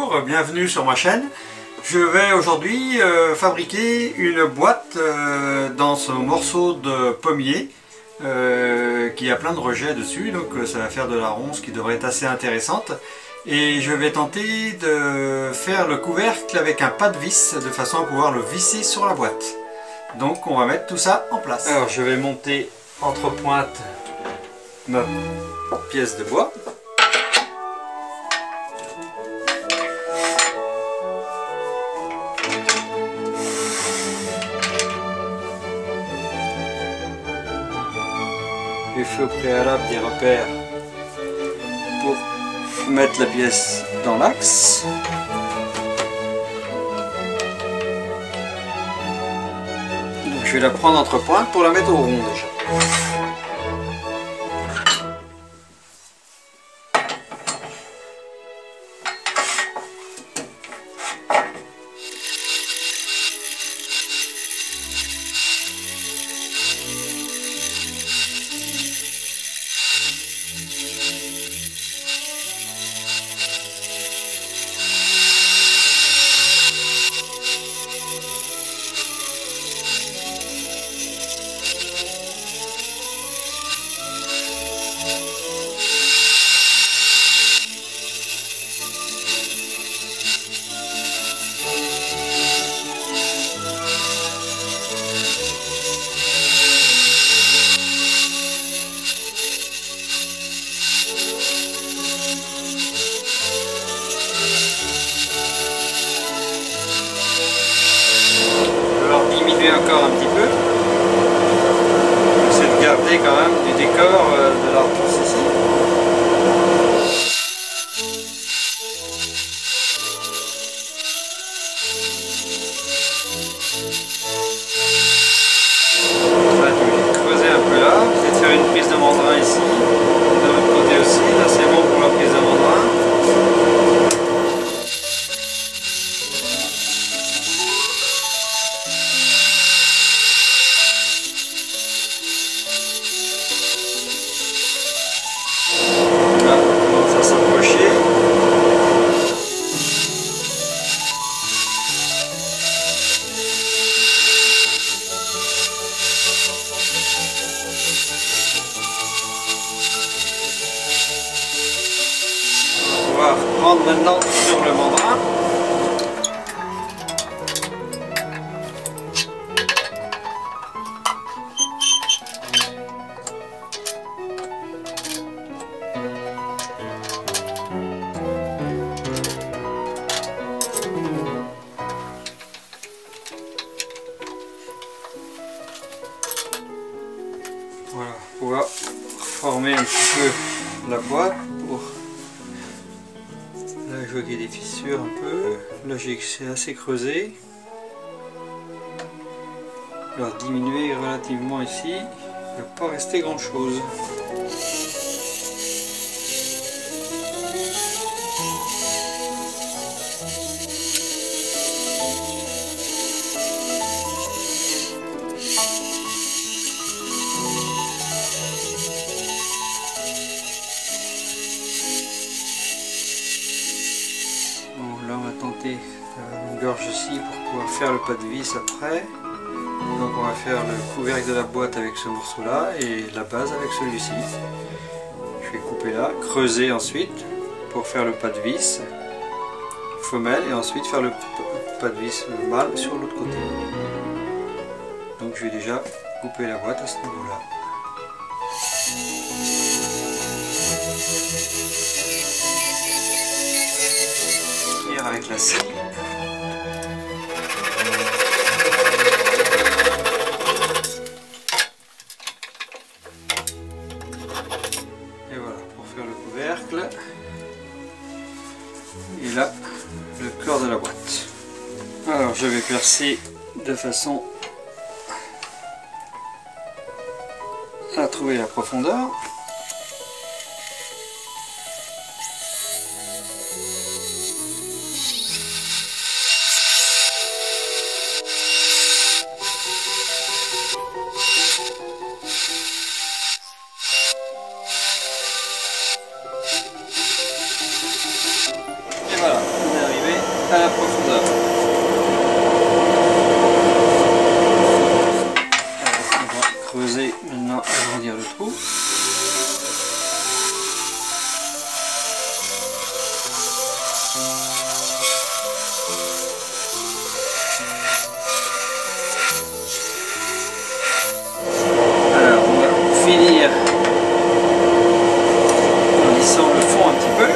Bonjour, bienvenue sur ma chaîne. Je vais aujourd'hui fabriquer une boîte dans ce morceau de pommier qui a plein de rejets dessus, donc ça va faire de la ronce qui devrait être assez intéressante. Et je vais tenter de faire le couvercle avec un pas de vis de façon à pouvoir le visser sur la boîte. Donc on va mettre tout ça en place. Alors je vais monter entre pointes ma pièce de bois. J'ai fait au préalable des repères pour mettre la pièce dans l'axe. Donc je vais la prendre entre pointes pour la mettre au rond déjà. Encore un petit peu, c'est de garder quand même du décor de l'artiste ici. Là, je vais creuser un peu là, peut-être faire une prise de mandrin ici, de l'autre côté aussi, là c'est bon pour la prise de mandrin. On va prendre maintenant sur le mandrin. Voilà, on va former un petit peu la boîte pour... Là je vois qu'il y a des fissures un peu, là c'est assez creusé. Alors diminuer relativement ici, il ne va pas rester grand chose. Là on va tenter une gorge ici pour pouvoir faire le pas de vis après. Donc on va faire le couvercle de la boîte avec ce morceau là et la base avec celui-ci. Je vais couper là, creuser ensuite pour faire le pas de vis femelle et ensuite faire le pas de vis mâle sur l'autre côté. Donc je vais déjà couper la boîte à ce niveau là. Avec la scie. Et voilà pour faire le couvercle. Et là le corps de la boîte. Alors je vais percer de façon à trouver la profondeur. voilà, on est arrivé. à la profondeur. Alors, on va creuser maintenant, agrandir le trou. Alors, on va finir en lissant le fond un petit peu.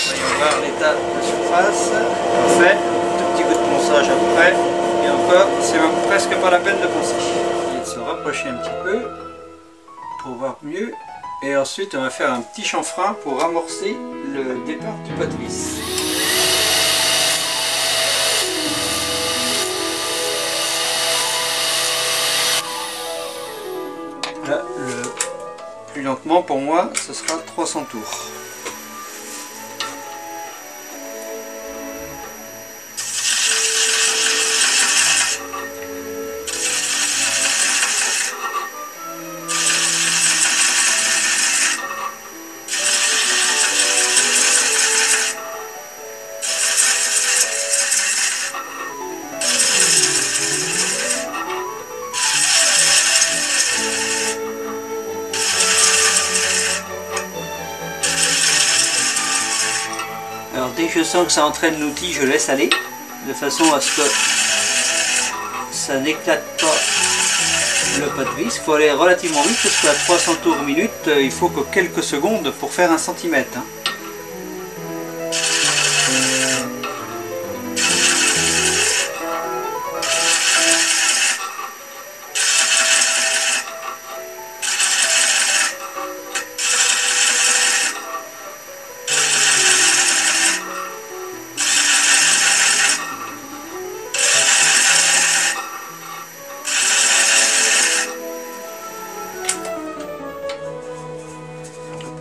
Voyons voir l'état de la surface. Parfait. Tout petit coup de ponçage après. Et encore, c'est même presque pas la peine de poncer. Il de se rapprocher un petit peu pour voir mieux. Et ensuite, on va faire un petit chanfrein pour amorcer le départ du pâte-vis. Là, le plus lentement pour moi, ce sera 300 tours. Alors dès que je sens que ça entraîne l'outil, je laisse aller, de façon à ce que ça n'éclate pas le pâte-vis. Il faut aller relativement vite parce qu'à 300 tours minute, il faut que quelques secondes pour faire 1 centimètre.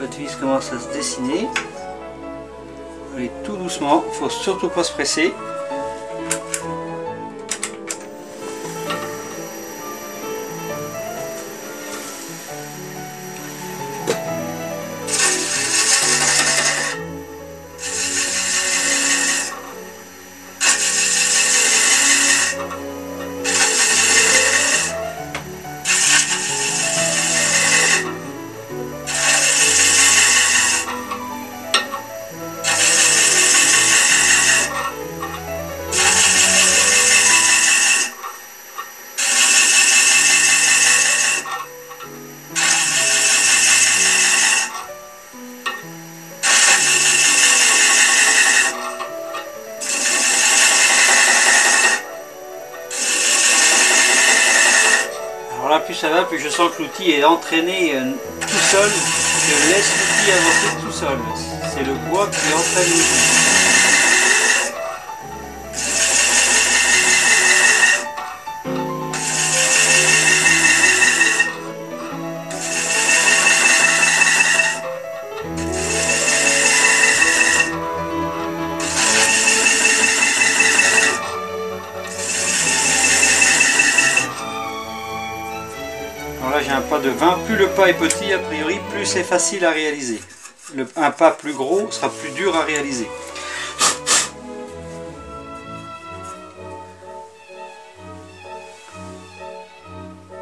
Le pâte-vis commence à se dessiner. Allez, tout doucement, il ne faut surtout pas se presser. Alors là, plus ça va, plus je sens que l'outil est entraîné tout seul. Je laisse l'outil avancer tout seul. C'est le bois qui entraîne l'outil. Alors là j'ai un pas de 20, plus le pas est petit a priori, plus c'est facile à réaliser. Un pas plus gros sera plus dur à réaliser.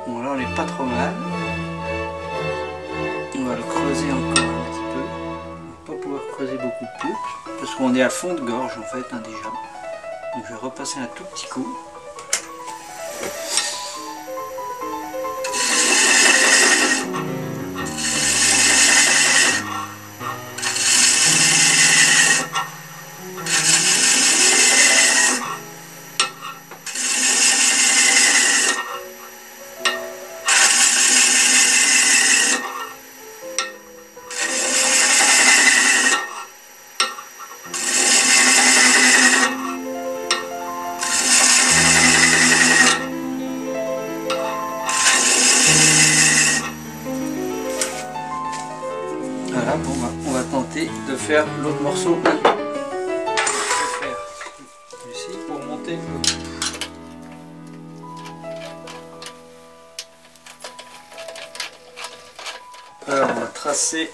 Bon là on n'est pas trop mal. On va le creuser encore un petit peu. On va pas pouvoir creuser beaucoup plus, parce qu'on est à fond de gorge en fait déjà. Donc je vais repasser un tout petit coup. Voilà, bon, on va tenter de faire l'autre morceau maintenant. Je vais faire celui-ci pour monter le bout. Alors on va tracer.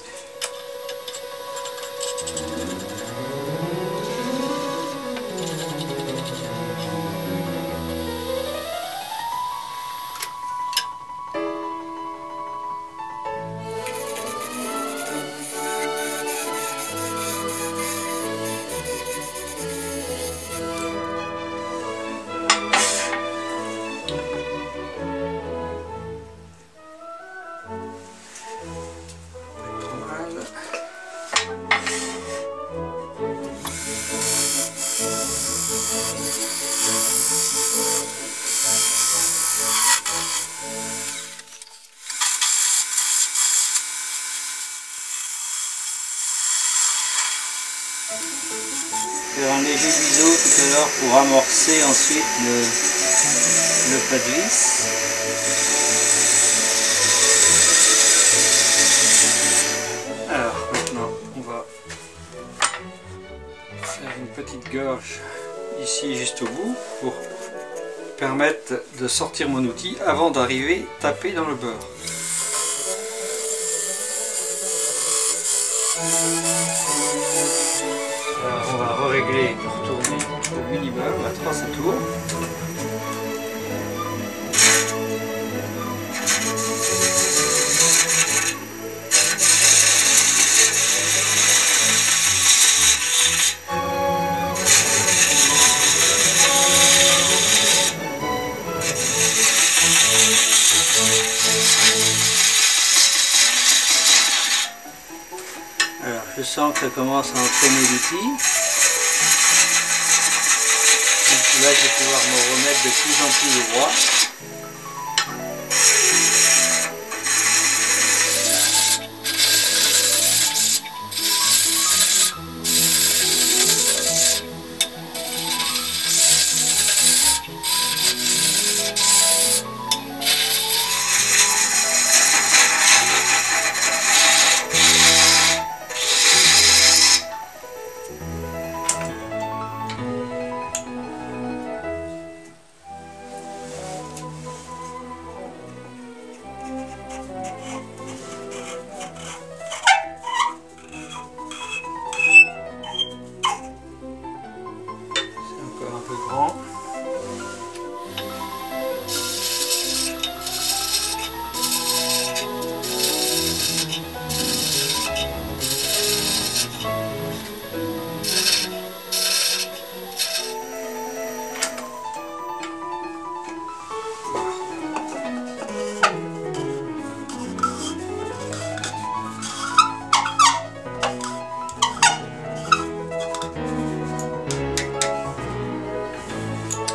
Faire un léger biseau tout à l'heure pour amorcer ensuite le plat de vis. Alors maintenant on va faire une petite gorge ici juste au bout pour permettre de sortir mon outil avant d'arriver taper dans le beurre. Alors on va régler, retourner au minimum à 300 tours. Alors je sens que ça commence à entraîner l'outil. Là je vais pouvoir me remettre de plus en plus droit.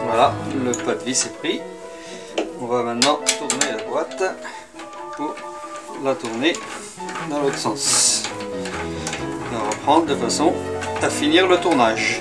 Voilà, le plat de vis est pris. On va maintenant tourner la boîte pour la tourner dans l'autre sens. Et on va reprendre de façon à finir le tournage.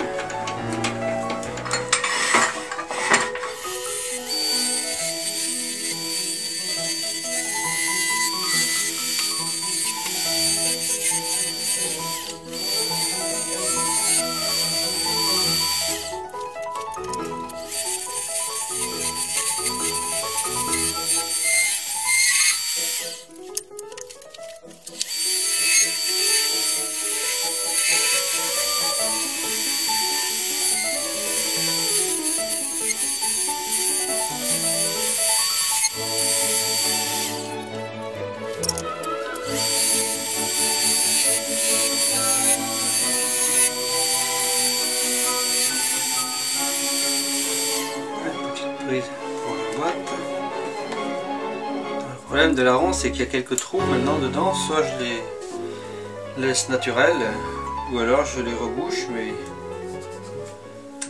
Pour la boîte. Le problème de la ronde, c'est qu'il y a quelques trous maintenant dedans, soit je les laisse naturels ou alors je les rebouche, mais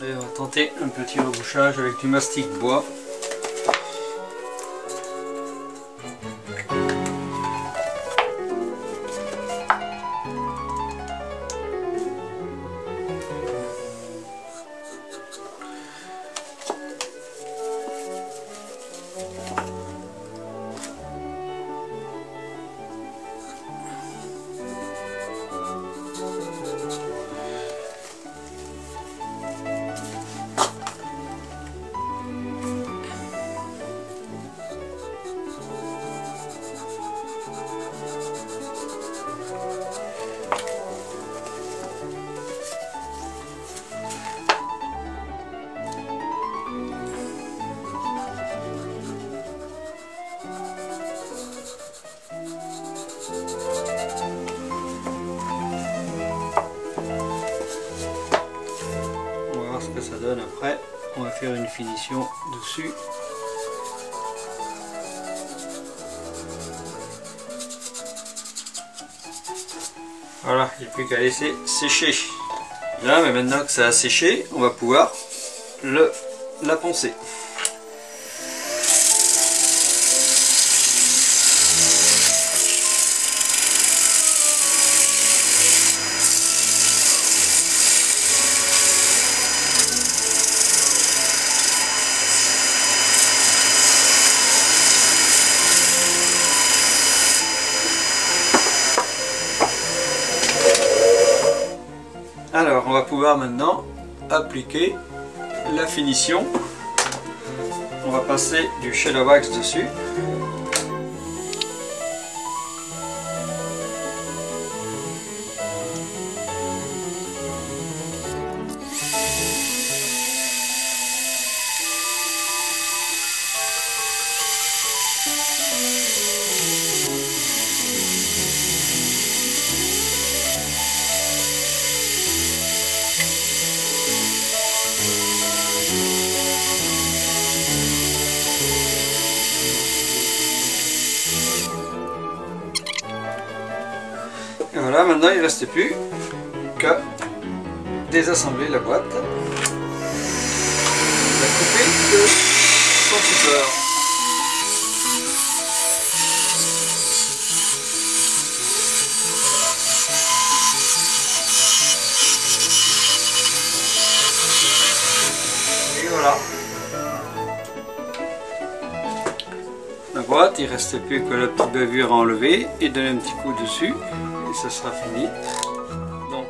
et on va tenter un petit rebouchage avec du mastic bois. faire une finition dessus. Voilà, il n'y a plus qu'à laisser sécher. Là, mais maintenant que ça a séché, on va pouvoir la poncer. Alors, on va pouvoir maintenant appliquer la finition. On va passer du Shadow Wax dessus. Et voilà, maintenant il ne reste plus qu'à désassembler la boîte, la couper de son support. Et voilà. La boîte, il ne reste plus que la petite bavure à enlever et donner un petit coup dessus. Et ça sera fini. Donc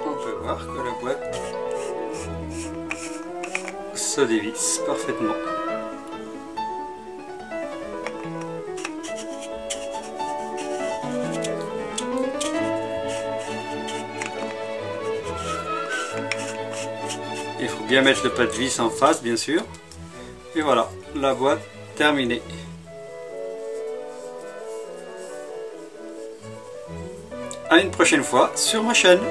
on peut voir que la boîte se dévisse parfaitement. Il faut bien mettre le pas de vis en face, bien sûr. Et voilà, la boîte terminée. À une prochaine fois sur ma chaîne.